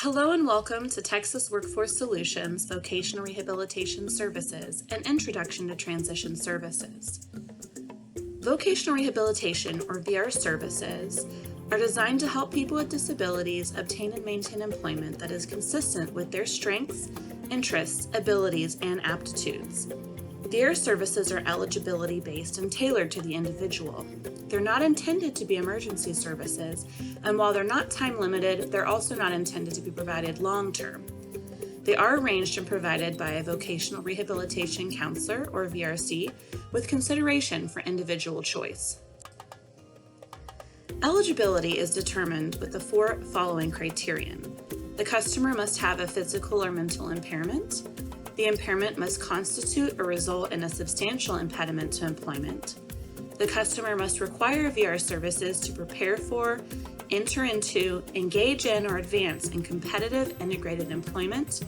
Hello and welcome to Texas Workforce Solutions Vocational Rehabilitation Services, an introduction to transition services. Vocational rehabilitation, or VR services, are designed to help people with disabilities obtain and maintain employment that is consistent with their strengths, interests, abilities, and aptitudes. VR services are eligibility-based and tailored to the individual. They're not intended to be emergency services, and while they're not time-limited, they're also not intended to be provided long-term. They are arranged and provided by a vocational rehabilitation counselor, or VRC, with consideration for individual choice. Eligibility is determined with the four following criterion. The customer must have a physical or mental impairment. The impairment must constitute or result in a substantial impediment to employment. The customer must require VR services to prepare for, enter into, engage in, or advance in competitive integrated employment,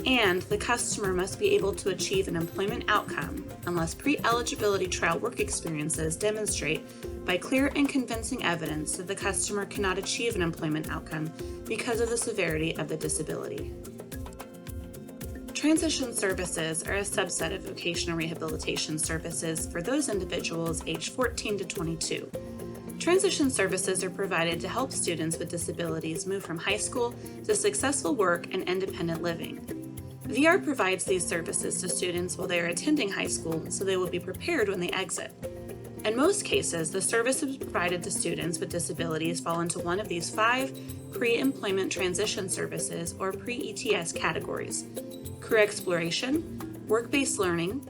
and the customer must be able to achieve an employment outcome unless pre-eligibility trial work experiences demonstrate by clear and convincing evidence that the customer cannot achieve an employment outcome because of the severity of the disability. Transition services are a subset of vocational rehabilitation services for those individuals aged 14 to 22. Transition services are provided to help students with disabilities move from high school to successful work and independent living. VR provides these services to students while they are attending high school so they will be prepared when they exit. In most cases, the services provided to students with disabilities fall into one of these 5 pre-employment transition services, or pre-ETS categories: career exploration, work-based learning,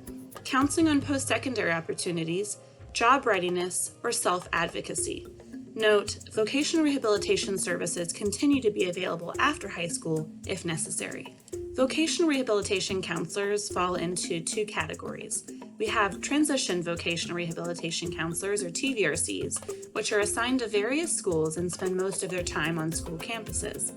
counseling on post-secondary opportunities, job readiness, or self-advocacy. Note, vocational rehabilitation services continue to be available after high school if necessary. Vocational rehabilitation counselors fall into 2 categories. We have transition vocational rehabilitation counselors, or TVRCs, which are assigned to various schools and spend most of their time on school campuses.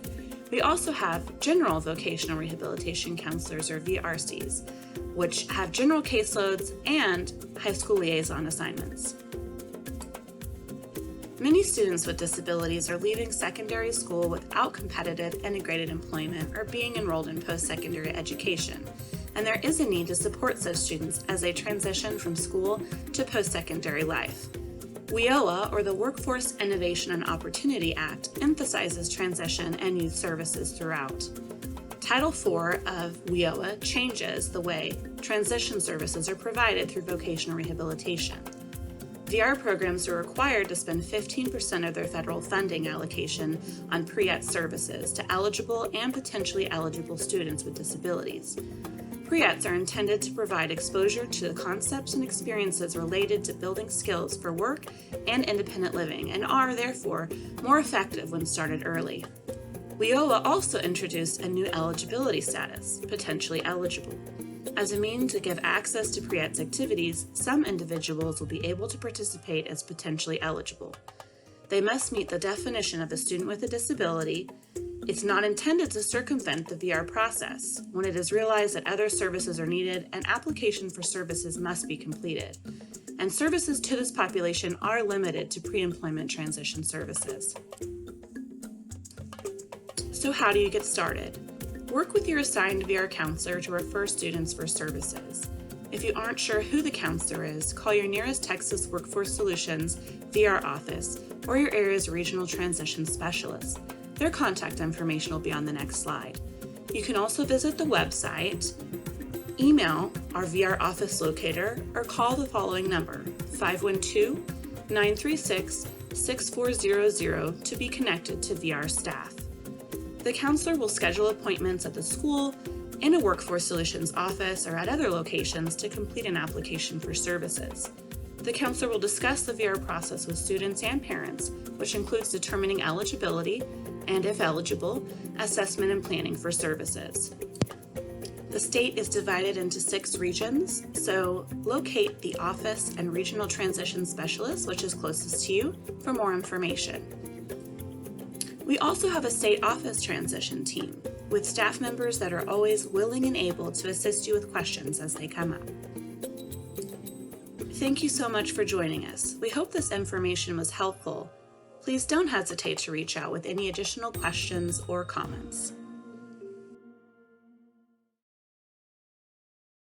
We also have general vocational rehabilitation counselors, or VRCs, which have general caseloads and high school liaison assignments. Many students with disabilities are leaving secondary school without competitive integrated employment or being enrolled in post-secondary education, and there is a need to support such students as they transition from school to post-secondary life. WIOA, or the Workforce Innovation and Opportunity Act, emphasizes transition and youth services throughout. Title IV of WIOA changes the way transition services are provided through vocational rehabilitation. VR programs are required to spend 15% of their federal funding allocation on pre-ET services to eligible and potentially eligible students with disabilities. Pre-ETs are intended to provide exposure to the concepts and experiences related to building skills for work and independent living, and are, therefore, more effective when started early. WIOA also introduced a new eligibility status, potentially eligible. As a means to give access to pre-ETs activities, some individuals will be able to participate as potentially eligible. They must meet the definition of a student with a disability. It's not intended to circumvent the VR process. When it is realized that other services are needed, an application for services must be completed. And services to this population are limited to pre-employment transition services. So how do you get started? Work with your assigned VR counselor to refer students for services. If you aren't sure who the counselor is, call your nearest Texas Workforce Solutions VR office or your area's regional transition specialist. Their contact information will be on the next slide. You can also visit the website, email our VR office locator, or call the following number, 512-936-6400, to be connected to VR staff. The counselor will schedule appointments at the school, in a Workforce Solutions office, or at other locations to complete an application for services. The counselor will discuss the VR process with students and parents, which includes determining eligibility and, if eligible, assessment and planning for services. The state is divided into 6 regions, so locate the office and regional transition specialist, which is closest to you, for more information. We also have a state office transition team with staff members that are always willing and able to assist you with questions as they come up. Thank you so much for joining us. We hope this information was helpful. Please don't hesitate to reach out with any additional questions or comments.